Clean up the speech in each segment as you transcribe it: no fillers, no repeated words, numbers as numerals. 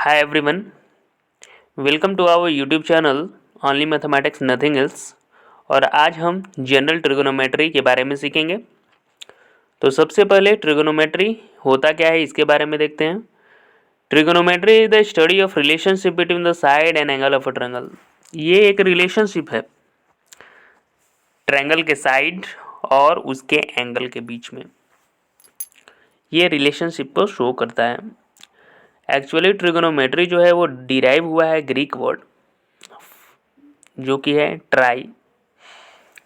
Hi everyone, welcome to our YouTube channel Only Mathematics Nothing Else। और आज हम general trigonometry के बारे में सीखेंगे। तो सबसे पहले ट्रिगोनोमेट्री होता क्या है इसके बारे में देखते हैं। Trigonometry is the study of relationship between the side and angle of a triangle. ये एक रिलेशनशिप है ट्रायंगल के साइड और उसके एंगल के बीच में। ये रिलेशनशिप को शो करता है। एक्चुअली ट्रिगोनोमेट्री जो है वो डिराइव हुआ है ग्रीक वर्ड जो कि है try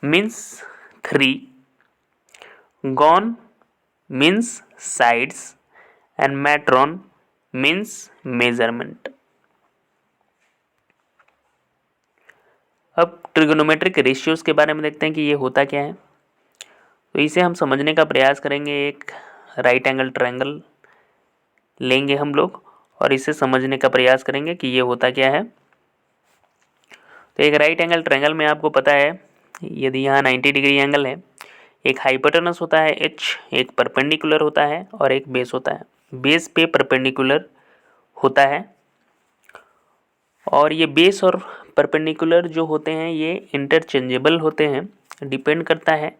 means 3, gone means sides and matron means measurement. अब ट्रिगोनोमेट्रिक रेशियोज के बारे में देखते हैं कि ये होता क्या है। तो इसे हम समझने का प्रयास करेंगे। एक राइट एंगल ट्रायंगल लेंगे हम लोग और इसे समझने का प्रयास करेंगे कि ये होता क्या है। तो एक राइट एंगल ट्रायंगल में आपको पता है यदि यहाँ 90 डिग्री एंगल है, एक हाइपोटेनस होता है h, एक परपेंडिकुलर होता है और एक बेस होता है। बेस पे परपेंडिकुलर होता है और ये बेस और परपेंडिकुलर जो होते हैं ये इंटरचेंजेबल होते हैं। डिपेंड करता है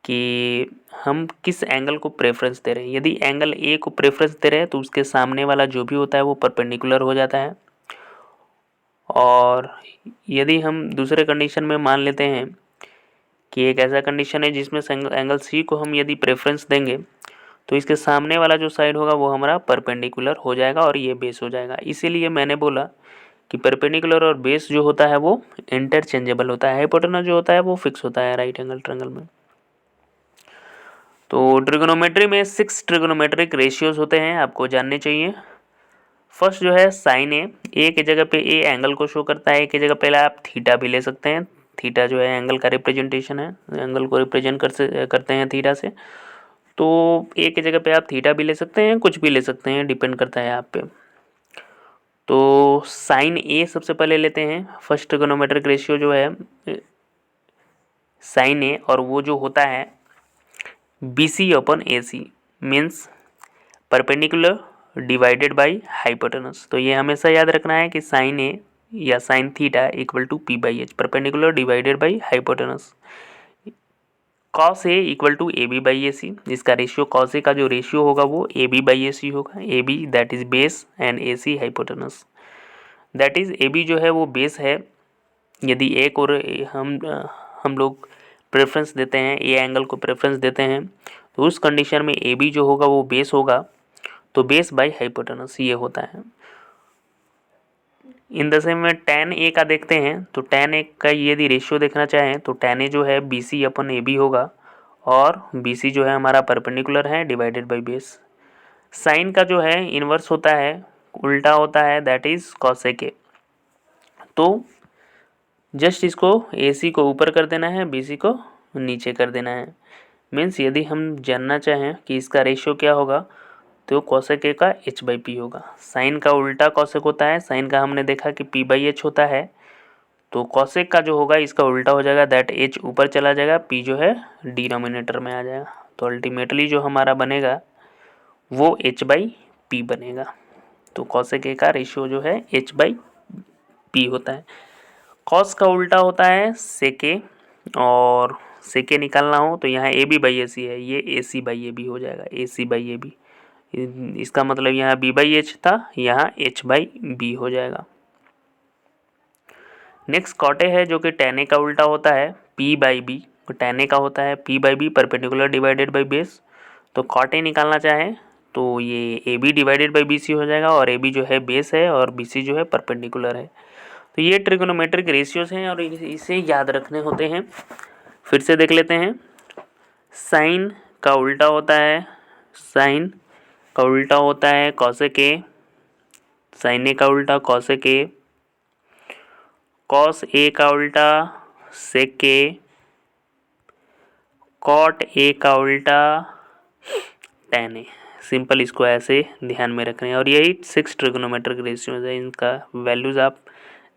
कि हम किस एंगल को प्रेफरेंस दे रहे हैं। यदि एंगल ए को प्रेफरेंस दे रहे हैं तो उसके सामने वाला जो भी होता है वो परपेंडिकुलर हो जाता है। और यदि हम दूसरे कंडीशन में मान लेते हैं कि एक ऐसा कंडीशन है जिसमें एंगल सी को हम यदि प्रेफरेंस देंगे तो इसके सामने वाला जो साइड होगा वो हमारा परपेंडिकुलर हो जाएगा और ये बेस हो जाएगा। इसीलिए मैंने बोला कि परपेंडिकुलर और बेस जो होता है वो इंटरचेंजेबल होता है। हाइपोटेनस जो होता है वो फिक्स होता है राइट एंगल ट्रायंगल में। तो ट्रिगोनोमेट्री में 6 ट्रिगोनोमेट्रिक रेशियोज होते हैं, आपको जानने चाहिए। फर्स्ट जो है साइन ए की जगह पे ए एंगल को शो करता है। ए की जगह पहले आप थीटा भी ले सकते हैं। थीटा जो है एंगल का रिप्रेजेंटेशन है, एंगल को रिप्रेजेंट करते हैं थीटा से। तो ए की जगह पे आप थीटा भी ले सकते हैं, कुछ भी ले सकते हैं, डिपेंड करता है आप पे। तो साइन ए सबसे पहले लेते हैं। फर्स्ट ट्रिगोनोमेट्रिक रेशियो जो है साइन ए और वो जो होता है BC upon AC means perpendicular divided by hypotenuse. तो ये हमेशा याद रखना है कि साइन ए या sine theta equal to P/H, perpendicular divided by hypotenuse. Cos A equal to AB/AC, इसका रेशियो कॉस ए का जो रेशियो होगा वो AB/AC होगा। AB that is base and AC hypotenuse. That is AB जो है वो बेस है। यदि ए को हम लोग प्रेफरेंस देते हैं, ए एंगल को प्रेफरेंस देते हैं तो उस कंडीशन में AB जो होगा वो बेस होगा। तो बेस बाई हाइपोटेनस ये होता है। इन द सेम में tan ए का देखते हैं। तो tan ए का यदि रेशियो देखना चाहें तो tan ए जो है BC अपन AB होगा और BC जो है हमारा परपेंडिकुलर है डिवाइडेड बाई बेस। साइन का जो है इन्वर्स होता है, उल्टा होता है, दैट इज cosec ए। तो जस्ट इसको AC को ऊपर कर देना है, BC को नीचे कर देना है। मीन्स यदि हम जानना चाहें कि इसका रेशियो क्या होगा तो cosec a का h/p होगा। साइन का उल्टा cosec होता है। साइन का हमने देखा कि P/H होता है। तो cosec का जो होगा इसका उल्टा हो जाएगा, दैट h ऊपर चला जाएगा, P जो है डिनोमिनेटर में आ जाएगा। तो अल्टीमेटली जो हमारा बनेगा वो h/p बनेगा। तो cosec a का रेशियो जो है h/p होता है। cos का उल्टा होता है sec a, और sec a निकालना हो तो यहाँ AB/AC है, ये AC/AB हो जाएगा, AC/AB। इसका मतलब यहाँ B/H था, यहाँ H/B हो जाएगा। नेक्स्ट कॉट ए है जो कि tan a का उल्टा होता है P/B। तो tan a का होता है P/B perpendicular divided by base. तो कॉट ए निकालना चाहें तो ये AB डिवाइडेड बाई BC हो जाएगा और AB जो है बेस है और BC जो है परपेंडिकुलर है। तो ये ट्रिगोनोमेट्रिक रेशियोज हैं और इसे याद रखने होते हैं। फिर से देख लेते हैं। साइन का उल्टा होता है cosec a, sin a का उल्टा cosec a, cos a का उल्टा sec a, cot a का उल्टा tan a। सिंपल इसको ऐसे ध्यान में रखना है। और यही 6 ट्रिगोनोमेट्रिक रेशियोज है। इनका वैल्यूज़ आप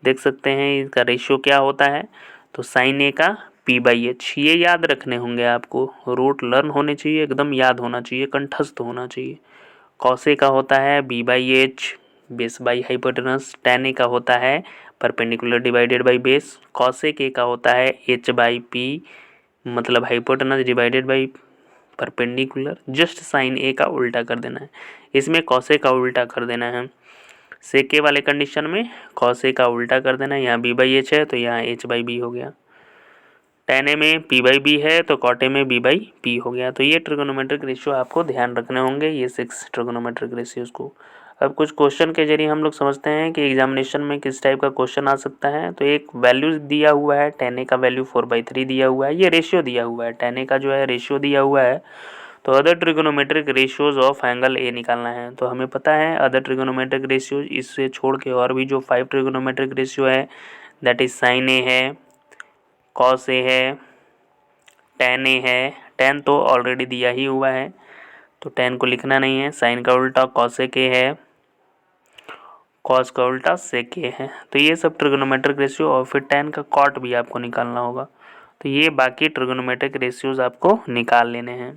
देख सकते हैं। इसका रेशियो क्या होता है तो साइन ए का P/H, ये याद रखने होंगे आपको। रूट लर्न होने चाहिए, एकदम याद होना चाहिए, कंठस्थ होना चाहिए। cos a का होता है B/H base by hypotenuse. tan a का होता है perpendicular divided by base. cosec a का होता है h बाई पी मतलब hypotenuse divided by perpendicular. Just sine a का उल्टा कर देना है, इसमें cos a का उल्टा कर देना है। sec a वाले कंडीशन में cos a का उल्टा कर देना है, यहाँ b बाई एच है तो यहाँ h बाई बी हो गया। tan a में p बाई बी है तो cot a में b बाई पी हो गया। तो ये ट्रिगोनोमेट्रिक रेशियो आपको ध्यान रखने होंगे, ये 6 ट्रिगोनोमेट्रिक रेशियोज को। अब कुछ क्वेश्चन के जरिए हम लोग समझते हैं कि एग्जामिनेशन में किस टाइप का क्वेश्चन आ सकता है। तो एक वैल्यू दिया हुआ है, tan a का वैल्यू 4/3 दिया हुआ है, ये रेशियो दिया हुआ है, tan a का जो है रेशियो दिया हुआ है। तो other trigonometric ratios of angle A निकालना है। तो हमें पता है अदर ट्रिगोनोमेट्रिक रेशियोज इससे छोड़ के और भी जो 5 ट्रिगोनोमेट्रिक रेशियो है दैट इज साइन ए है, कॉस ए है, tan a है। tan तो ऑलरेडी दिया ही हुआ है तो tan को लिखना नहीं है। साइन का उल्टा cosec a है, कॉस का उल्टा sec a है। तो ये सब ट्रिगोनोमेट्रिक रेशियो और फिर tan का कॉट भी आपको निकालना होगा। तो ये बाकी ट्रिगोनोमेट्रिक रेशियोज आपको निकाल लेने हैं।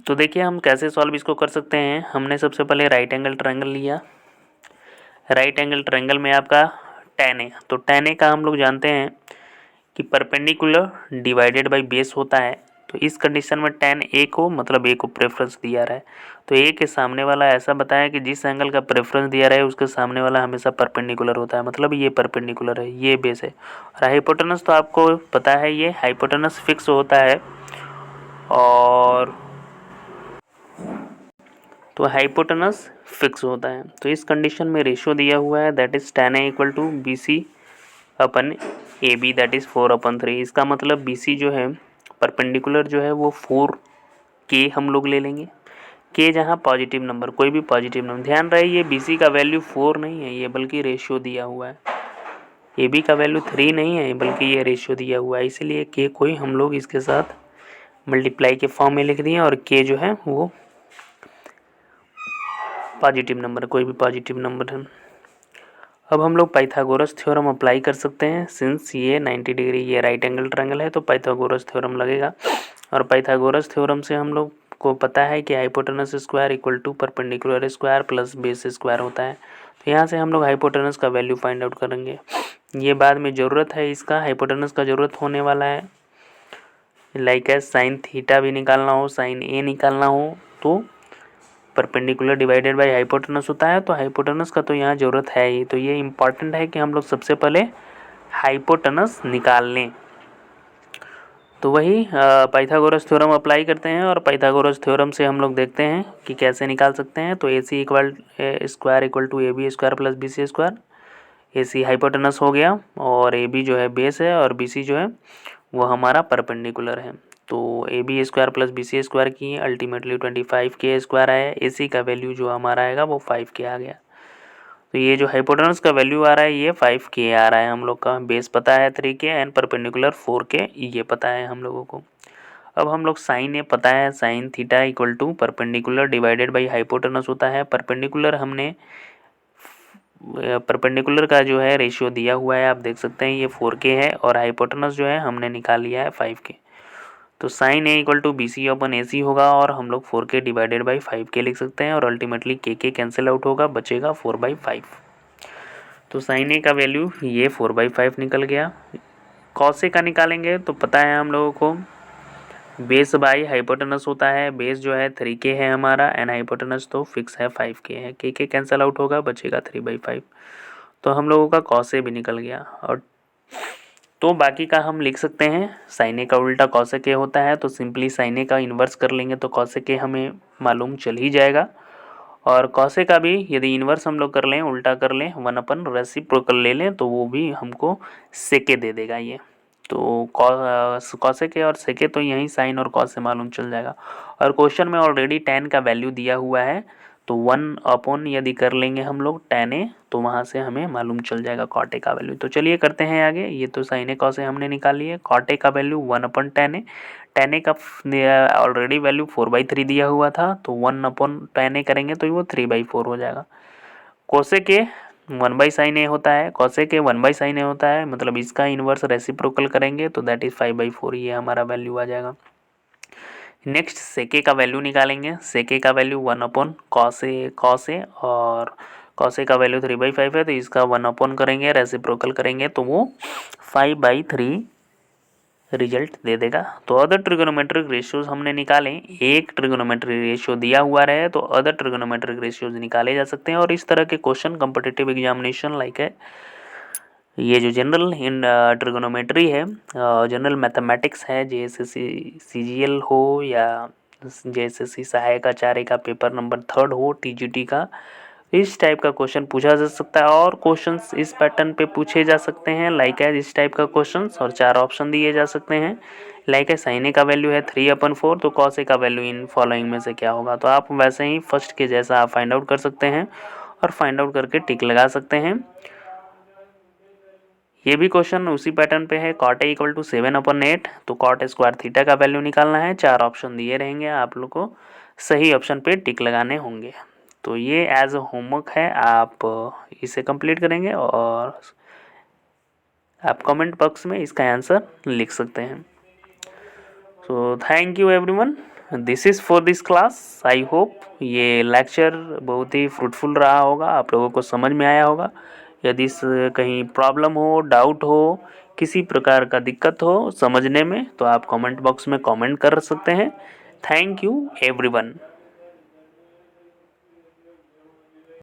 तो देखिए हम कैसे सॉल्व इसको कर सकते हैं। हमने सबसे पहले राइट एंगल ट्रायंगल लिया। राइट एंगल ट्रायंगल में आपका tan a, तो tan a का हम लोग जानते हैं कि परपेंडिकुलर डिवाइडेड बाय बेस होता है। तो इस कंडीशन में tan a को मतलब a को प्रेफरेंस दिया रहा है, तो a के सामने वाला ऐसा बताया कि जिस एंगल का प्रेफरेंस दिया रहा है उसके सामने वाला हमेशा परपेंडिकुलर होता है, मतलब ये परपेंडिकुलर है, ये बेस है। और हाइपोटेनस तो आपको पता है ये हाइपोटेनस फिक्स होता है, और तो हाइपोटेनस फिक्स होता है। तो इस कंडीशन में रेशियो दिया हुआ है that is tan a equal to B C upon A B that is 4/3। इसका मतलब बी सी जो है परपेंडिकुलर जो है वो 4 के हम लोग ले लेंगे। के जहाँ पॉजिटिव नंबर, कोई भी पॉजिटिव नंबर, ध्यान रहे ये बी सी का वैल्यू 4 नहीं है, ये बल्कि रेशियो दिया हुआ है। ए बी का वैल्यू 3 नहीं है बल्कि ये रेशियो दिया हुआ है, इसलिए के कोई हम लोग इसके साथ मल्टीप्लाई के फॉर्म में लिख दिए और के जो है वो पॉजिटिव नंबर, कोई भी पॉजिटिव नंबर है। अब हम लोग पाइथागोरस थ्योरम अप्लाई कर सकते हैं। सिंस ये 90 डिग्री ये राइट एंगल ट्रायंगल है तो पाइथागोरस थ्योरम लगेगा। और पाइथागोरस थ्योरम से हम लोग को पता है कि hypotenuse square equal to perpendicular square plus base square होता है। तो यहाँ से हम लोग हाइपोटेनस का वैल्यू फाइंड आउट करेंगे। ये बाद में ज़रूरत है, इसका हाइपोटेनस का ज़रूरत होने वाला है। लाइक है साइन थीटा भी निकालना हो, साइन ए निकालना हो तो परपेंडिकुलर डिवाइडेड बाय हाइपोटेनस होता है। तो हाइपोटेनस का तो यहाँ ज़रूरत है ही, तो ये इम्पॉर्टेंट है कि हम लोग सबसे पहले हाइपोटेनस निकाल लें। तो वही पाइथागोरस थ्योरम अप्लाई करते हैं और पाइथागोरस थ्योरम से हम लोग देखते हैं कि कैसे निकाल सकते हैं। तो A C equal square equal to A B square plus B C square. A C hypotenuse हो गया और ए बी जो है बेस है और बी सी जो है वो हमारा परपेंडिकुलर है। तो A B square plus B C square की अल्टीमेटली 25 के स्क्वायर आया। ए सी का वैल्यू जो हमारा आएगा वो 5 के आ गया। तो ये जो हाइपोटेनस का वैल्यू आ रहा है ये 5 के आ रहा है हम लोग का। बेस पता है 3 के एंड परपेंडिकुलर 4 के, ये पता है हम लोगों को। अब हम लोग साइन ए पता है, sine theta equal to perpendicular divided by hypotenuse होता है। परपेंडिकुलर हमने परपेंडिकुलर का जो है रेशियो दिया हुआ है, आप देख सकते हैं ये 4 के है और हाइपोटेनस जो है हमने निकाल लिया है 5 के। तो sine A equal to B C upon A C होगा और हम लोग 4 के डिवाइडेड बाई 5 के लिख सकते हैं और अल्टीमेटली के कैंसिल आउट होगा, बचेगा 4/5। तो साइन ए का वैल्यू ये 4/5 निकल गया। कॉस ए का निकालेंगे तो पता है हम लोगों को बेस बाई हाइपोटेनस होता है। बेस जो है 3 के है हमारा एंड हाइपोटेनस तो फिक्स है 5 के है। के कैंसिल आउट होगा, बचेगा 3/5। तो हम लोगों का कॉस ए भी निकल गया। और तो बाकी का हम लिख सकते हैं। साइन ए का उल्टा कॉस ए होता है तो सिंपली साइन ए का इन्वर्स कर लेंगे तो कॉस ए हमें मालूम चल ही जाएगा। और कॉस ए का भी यदि इन्वर्स हम लोग कर लें, उल्टा कर लें, 1 रेसिप्रोकल ले लें तो वो भी हमको सेके दे देगा ये। तो कॉस ए और सेके तो यहीं साइन और कॉस से मालूम चल जाएगा। और क्वेश्चन में ऑलरेडी tan का वैल्यू दिया हुआ है तो 1 यदि कर लेंगे हम लोग tan ए तो वहाँ से हमें मालूम चल जाएगा कॉट ए का वैल्यू। तो चलिए करते हैं आगे। ये तो साइन ए कॉस ए हमने निकाल लिए। कॉट ए का वैल्यू 1/tan ए। tan ए का ऑलरेडी वैल्यू 4/3 दिया हुआ था तो 1/tan ए करेंगे तो वो 3/4 हो जाएगा। कोसे के 1/sin ए होता है, कोसे के 1/sin ए होता है, मतलब इसका इन्वर्स रेसिप्रोकल करेंगे तो दैट इज 5/4, ये हमारा वैल्यू आ जाएगा। नेक्स्ट सेके का वैल्यू निकालेंगे। सेके का वैल्यू 1/cos A और cos A का वैल्यू 3/5 है, तो इसका 1 करेंगे, रेसिप्रोकल करेंगे तो वो 5/3 रिजल्ट दे देगा। तो अदर ट्रिगोनोमेट्रिक रेशियोज हमने निकाले। एक ट्रिगोनोमेट्रिक रेशियो दिया हुआ रहे तो अदर ट्रिगोनोमेट्रिक रेशियोज निकाले जा सकते हैं। और इस तरह के क्वेश्चन कॉम्पिटिटिव एग्जामिनेशन लाइक है, ये जो जनरल इन ट्रिगोनोमेट्री है, जनरल मैथमेटिक्स है, जेएसएससी सीजीएल हो या जेएसएससी सहायक आचार्य का पेपर नंबर 3 हो, टीजीटी का, इस टाइप का क्वेश्चन पूछा जा सकता है। और क्वेश्चंस इस पैटर्न पे पूछे जा सकते हैं लाइक है इस टाइप का क्वेश्चंस, और 4 ऑप्शन दिए जा सकते हैं लाइक है। साइन ए का वैल्यू है 3/4, तो कॉस ए का वैल्यू इन फॉलोइंग में से क्या होगा। तो आप वैसे ही फर्स्ट के जैसा आप फाइंड आउट कर सकते हैं और फाइंड आउट करके टिक लगा सकते हैं। ये भी क्वेश्चन उसी पैटर्न पे है। cot A = 7/8, तो cot स्क्वायर थीटा का वैल्यू निकालना है। 4 ऑप्शन दिए रहेंगे, आप लोग को सही ऑप्शन पे टिक लगाने होंगे। तो ये एज अ होमवर्क है, आप इसे कंप्लीट करेंगे और आप कमेंट बॉक्स में इसका आंसर लिख सकते हैं। So thank you everyone, this is for this class. I hope ये लेक्चर बहुत ही फ्रूटफुल रहा होगा, आप लोगों को समझ में आया होगा। यदि कहीं प्रॉब्लम हो, डाउट हो, किसी प्रकार का दिक्कत हो समझने में, तो आप कमेंट बॉक्स में कमेंट कर सकते हैं। Thank you everyone.